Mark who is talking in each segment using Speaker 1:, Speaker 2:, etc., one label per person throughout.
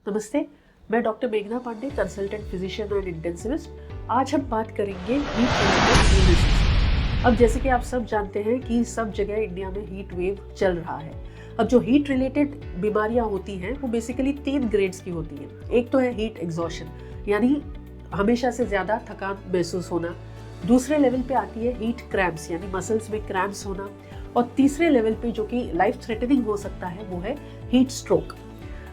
Speaker 1: नमस्ते, मैं डॉक्टर मेघना Pandey, consultant physician and intensivist. आज हम बात करेंगे हीट रिलेटेड इलनेसेस। अब जैसे कि आप सब जानते हैं कि सब जगह इंडिया में हीट वेव चल रहा है। अब जो हीट रिलेटेड बीमारियां होती हैं वो बेसिकली 3 ग्रेड्स की होती हैं। एक तो है हीट एग्जॉशन, यानी हमेशा से ज़्यादा थकान महसूस होना। दूसरे लेवल पे आती है हीट क्रैम्प्स, यानी मसल्स में क्रैम्प्स होना। और तीसरे लेवल पे जो कि लाइफ थ्रेटनिंग हो सकता है वो है हीट स्ट्रोक।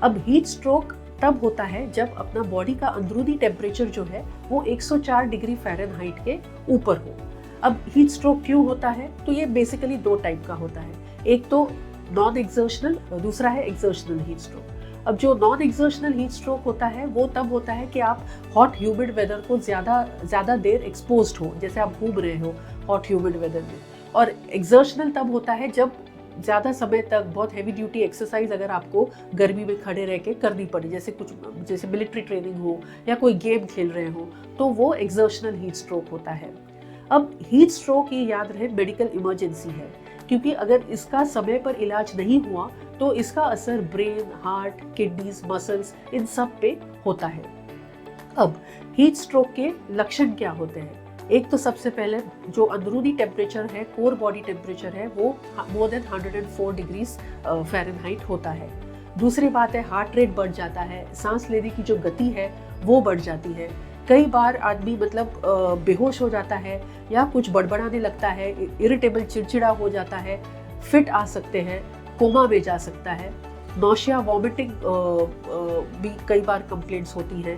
Speaker 1: अब हीट स्ट्रोक तब होता है जब अपना बॉडी का अंदरूनी टेम्परेचर जो है वो 104 डिग्री फ़ारेनहाइट के ऊपर हो। अब हीट स्ट्रोक क्यों होता है? तो ये बेसिकली 2 टाइप का होता है। एक तो नॉन एक्सर्शनल, दूसरा है एक्सर्शनल हीट स्ट्रोक। अब जो नॉन एक्सर्शनल हीट स्ट्रोक होता है वो तब होता है कि आप हॉट ह्यूमिड वेदर को ज़्यादा देर एक्सपोज्ड हो, जैसे आप घूम रहे हो हॉट ह्यूमिड वेदर में। और एक्सर्शनल तब होता है जब ज़्यादा समय तक बहुत हैवी ड्यूटी एक्सरसाइज अगर आपको गर्मी में खड़े रह के करनी पड़े, जैसे मिलिट्री ट्रेनिंग हो या कोई गेम खेल रहे हो, तो वो एक्सर्शनल हीट स्ट्रोक होता है। अब हीट स्ट्रोक, ये याद रहे, मेडिकल इमरजेंसी है, क्योंकि अगर इसका समय पर इलाज नहीं हुआ तो इसका असर ब्रेन, हार्ट, किडनीज, मसल्स, इन सब पे होता है। अब हीट स्ट्रोक के लक्षण क्या होते हैं? एक तो सबसे पहले जो अंदरूनी टेम्परेचर है, कोर बॉडी टेम्परेचर है, वो मोर देन 104 डिग्रीज फ़ारेनहाइट होता है। दूसरी बात है हार्ट रेट बढ़ जाता है, सांस लेने की जो गति है वो बढ़ जाती है। कई बार आदमी बेहोश हो जाता है या कुछ बड़बड़ाने लगता है, इरिटेबल, चिड़चिड़ा हो जाता है, फिट आ सकते हैं, कोमा में जा सकता है। नौशिया, वॉमिटिंग भी कई बार कंप्लेंट्स होती हैं।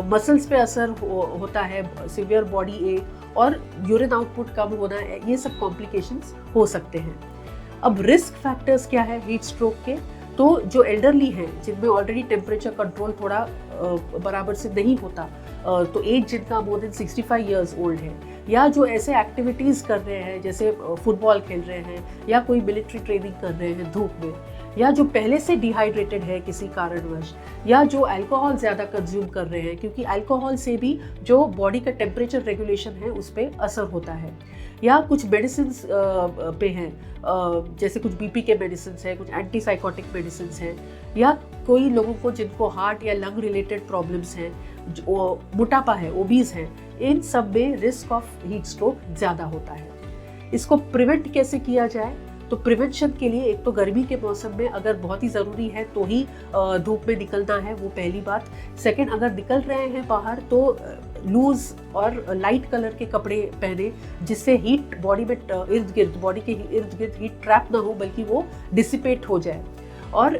Speaker 1: मसल्स पे असर होता है, सीवियर बॉडी एक, और यूरिन आउटपुट कम होना, ये सब कॉम्प्लिकेशंस हो सकते हैं। अब रिस्क फैक्टर्स क्या है हीट स्ट्रोक के? तो जो एल्डरली हैं, जिनमें ऑलरेडी टेम्परेचर कंट्रोल थोड़ा बराबर से नहीं होता, तो एज जिनका मोर देन 65 ईयर्स ओल्ड है, या जो ऐसे एक्टिविटीज़ कर रहे हैं जैसे फुटबॉल खेल रहे हैं या कोई मिलिट्री ट्रेनिंग कर रहे हैं धूप में, या जो पहले से डिहाइड्रेटेड है किसी कारणवश, या जो अल्कोहल ज़्यादा कंज्यूम कर रहे हैं, क्योंकि अल्कोहल से भी जो बॉडी का टेम्परेचर रेगुलेशन है उस पर असर होता है। या कुछ मेडिसिन पे हैं, जैसे कुछ बीपी के मेडिसिन हैं, कुछ एंटीसाइकोटिक मेडिसिन हैं, या कोई लोगों को जिनको हार्ट या लंग रिलेटेड प्रॉब्लम्स हैं, जो मोटापा है, ओबीज हैं, इन सब में रिस्क ऑफ हीट स्ट्रोक ज़्यादा होता है। इसको प्रिवेंट कैसे किया जाए? तो प्रिवेंशन के लिए एक तो गर्मी के मौसम में अगर बहुत ही ज़रूरी है तो ही धूप में निकलना है, वो पहली बात। सेकंड, अगर निकल रहे हैं बाहर तो लूज और लाइट कलर के कपड़े पहने, जिससे हीट बॉडी में बॉडी के इर्द गिर्द हीट ट्रैप ना हो, बल्कि वो डिसिपेट हो जाए। और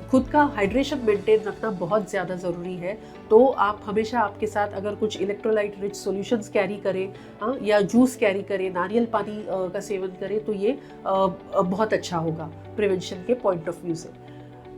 Speaker 1: खुद का हाइड्रेशन मेंटेन रखना बहुत ज़्यादा ज़रूरी है। तो आप हमेशा आपके साथ अगर कुछ इलेक्ट्रोलाइट रिच सॉल्यूशंस कैरी करें, या जूस कैरी करें, नारियल पानी का सेवन करें, तो ये बहुत अच्छा होगा प्रिवेंशन के पॉइंट ऑफ व्यू से।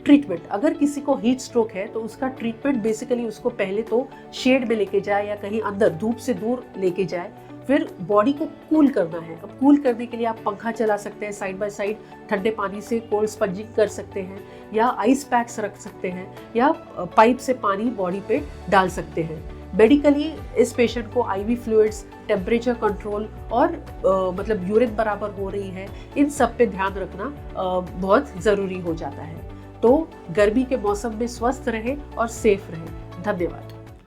Speaker 1: ट्रीटमेंट, अगर किसी को हीट स्ट्रोक है तो उसका ट्रीटमेंट बेसिकली उसको पहले तो शेड में लेके जाए या कहीं अंदर धूप से दूर लेके जाए, फिर बॉडी को कूल करना है। अब कूल करने के लिए आप पंखा चला सकते हैं, साइड बाय साइड ठंडे पानी से कोल्ड स्पंजिंग कर सकते हैं, या आइस पैक्स रख सकते हैं, या पाइप से पानी बॉडी पे डाल सकते हैं। मेडिकली इस पेशेंट को आईवी फ्लूइड्स, टेम्परेचर कंट्रोल और यूरिन बराबर हो रही है, इन सब पे ध्यान रखना बहुत ज़रूरी हो जाता है। तो गर्मी के मौसम में स्वस्थ रहें और सेफ रहें। धन्यवाद।